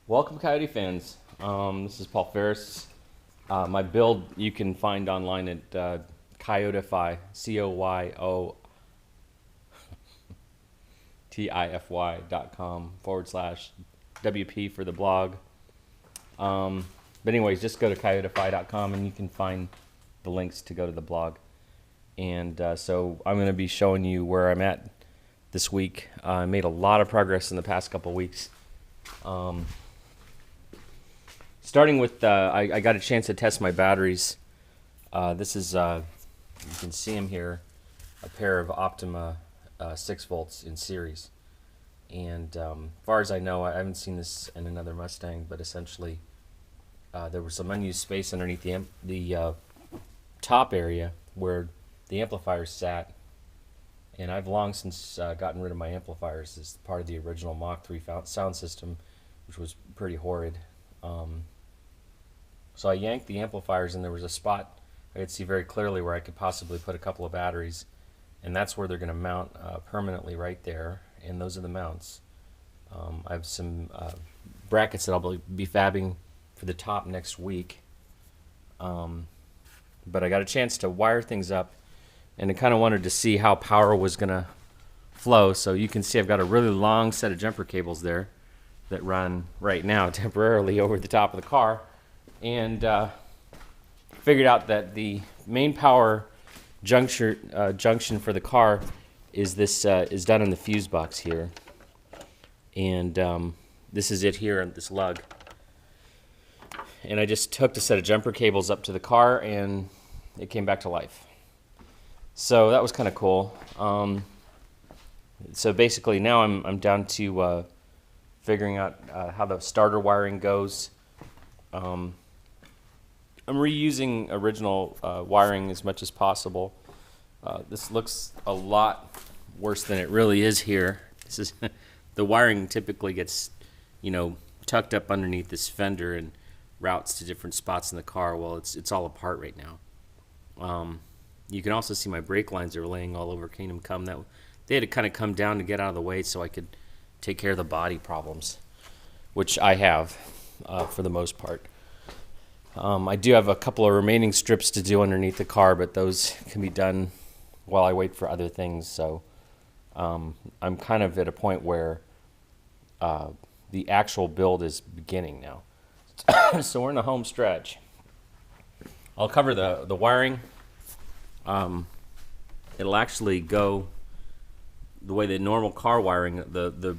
Welcome, Coyote fans. This is Paul Ferris. My build you can find online at Coyotify, COYOTIFY.com/WP for the blog. But anyways, just go to Coyotify.com and you can find the links to go to the blog. And so I'm going to be showing you where I'm at this week. I made a lot of progress in the past couple weeks. Starting with, I got a chance to test my batteries. This is, you can see them here, a pair of Optima 6 volts in series. And as far as I know, I haven't seen this in another Mustang, but essentially there was some unused space underneath the top area where the amplifiers sat. And I've long since gotten rid of my amplifiers as part of the original Mach 3 sound system, which was pretty horrid. So I yanked the amplifiers and there was a spot I could see very clearly where I could possibly put a couple of batteries, and that's where they're going to mount permanently right there, and those are the mounts. I have some brackets that I'll be fabbing for the top next week, but I got a chance to wire things up, and I kind of wanted to see how power was going to flow. So you can see I've got a really long set of jumper cables there that run right now temporarily over the top of the car, and figured out that the main power junction for the car is this is done in the fuse box here, and this is it here on this lug. And I just hooked a set of jumper cables up to the car and it came back to life. So that was kind of cool. So basically now I'm down to figuring out how the starter wiring goes. I'm reusing original wiring as much as possible. This looks a lot worse than it really is here. This is the wiring typically gets, tucked up underneath this fender and routes to different spots in the car. Well, it's all apart right now. You can also see my brake lines are laying all over Kingdom Come. That they had to kind of come down to get out of the way so I could take care of the body problems, which I have for the most part. I do have a couple of remaining strips to do underneath the car, but those can be done while I wait for other things. So I'm kind of at a point where the actual build is beginning now. So we're in the home stretch. I'll cover the wiring. It'll actually go the way the normal car wiring. The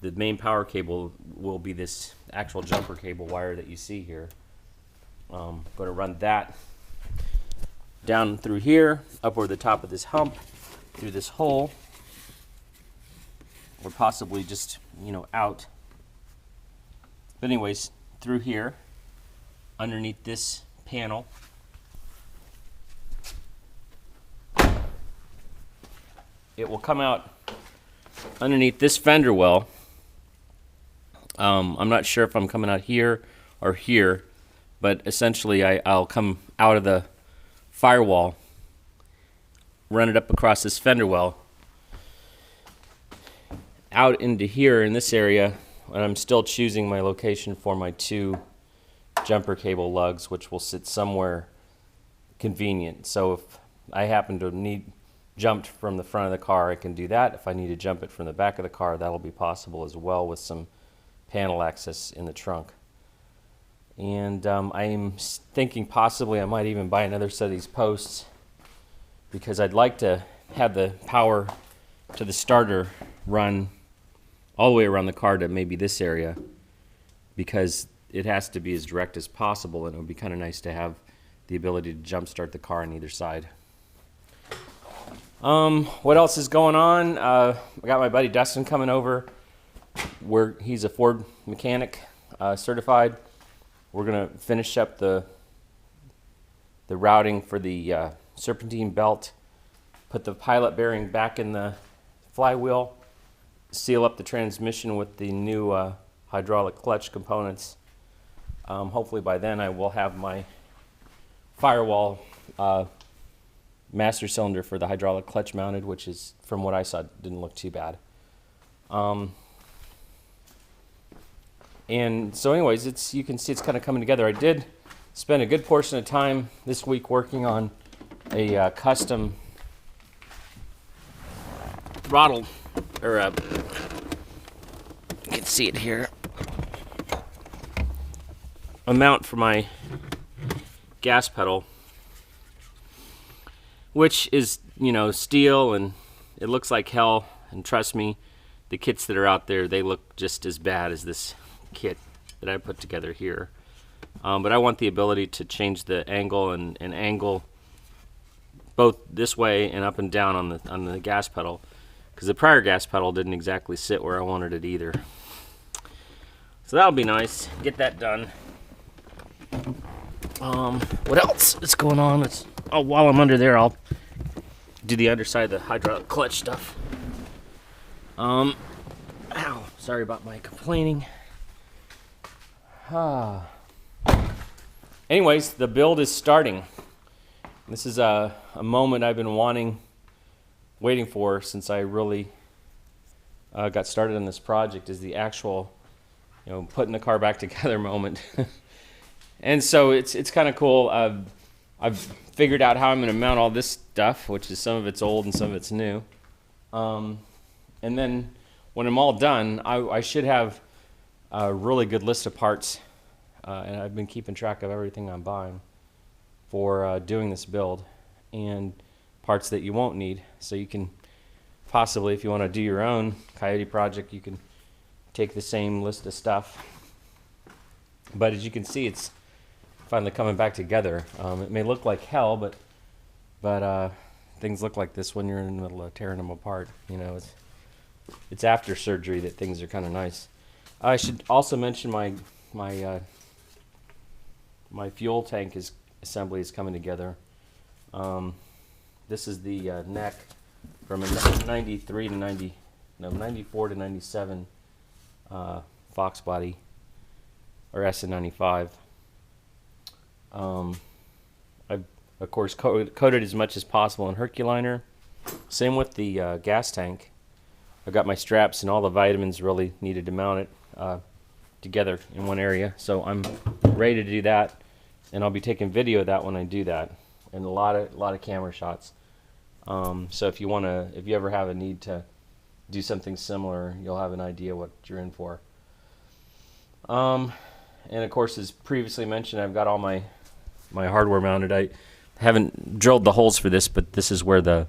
main power cable will be this actual jumper cable wire that you see here. I'm going to run that down through here, up over the top of this hump, through this hole, or possibly just, out. But anyways, through here, underneath this panel, it will come out underneath this fender well. I'm not sure if I'm coming out here or here, but essentially I'll come out of the firewall, run it up across this fender well, out into here in this area, and I'm still choosing my location for my 2 jumper cable lugs, which will sit somewhere convenient. So if I happen to need jumped from the front of the car, I can do that. If I need to jump it from the back of the car, that'll be possible as well with some panel access in the trunk. And I'm thinking possibly I might even buy another set of these posts, because I'd like to have the power to the starter run all the way around the car to maybe this area, because it has to be as direct as possible, and it would be kind of nice to have the ability to jump start the car on either side. What else is going on? I got my buddy Dustin coming over. He's a Ford mechanic, certified. We're gonna finish up the routing for the serpentine belt, put the pilot bearing back in the flywheel, seal up the transmission with the new hydraulic clutch components. Hopefully by then I will have my firewall master cylinder for the hydraulic clutch mounted, which is, from what I saw, didn't look too bad. And so anyways, you can see it's kind of coming together. I did spend a good portion of time this week working on a custom throttle, or you can see it here, a mount for my gas pedal, which is, steel, and it looks like hell. And trust me, the kits that are out there, they look just as bad as this kit that I put together here. But I want the ability to change the angle and angle both this way and up and down on the gas pedal, because the prior gas pedal didn't exactly sit where I wanted it either. So that'll be nice. Get that done. What else is going on? While I'm under there, I'll do the underside of the hydraulic clutch stuff. Ow, sorry about my complaining. Anyways, the build is starting. This is a moment I've been waiting for since I really got started on this project, is the actual, putting the car back together moment. And so it's kind of cool. I've figured out how I'm going to mount all this stuff, which is some of it's old and some of it's new. And then when I'm all done, I should have a really good list of parts, and I've been keeping track of everything I'm buying for doing this build, and parts that you won't need. So you can possibly, if you want to do your own Coyote project, you can take the same list of stuff. But as you can see, it's finally coming back together. It may look like hell, but things look like this when you're in the middle of tearing them apart. It's after surgery that things are kind of nice. I should also mention my fuel tank assembly is coming together. This is the neck from a 94 to 97 Fox body, or SN95. I've of course coated as much as possible in Herculiner. Same with the gas tank. I've got my straps and all the vitamins really needed to mount it together in one area. So I'm ready to do that, and I'll be taking video of that when I do that, and a lot of camera shots. So if you ever have a need to do something similar, you'll have an idea what you're in for. And of course, as previously mentioned, I've got all my hardware mounted. I haven't drilled the holes for this, but this is where the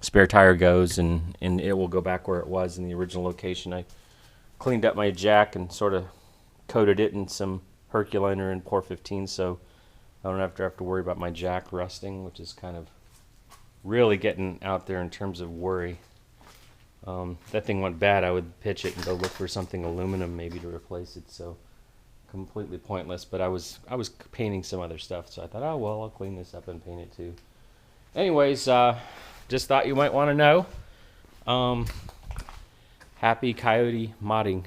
spare tire goes, and it will go back where it was in the original location. I cleaned up my jack and sort of coated it in some Herculiner and Pour 15, so I don't have to worry about my jack rusting, which is kind of really getting out there in terms of worry. If that thing went bad, I would pitch it and go look for something aluminum maybe to replace it. So completely pointless. But I was painting some other stuff, so I thought, oh well, I'll clean this up and paint it too. Anyways, just thought you might want to know. Happy Coyote modding.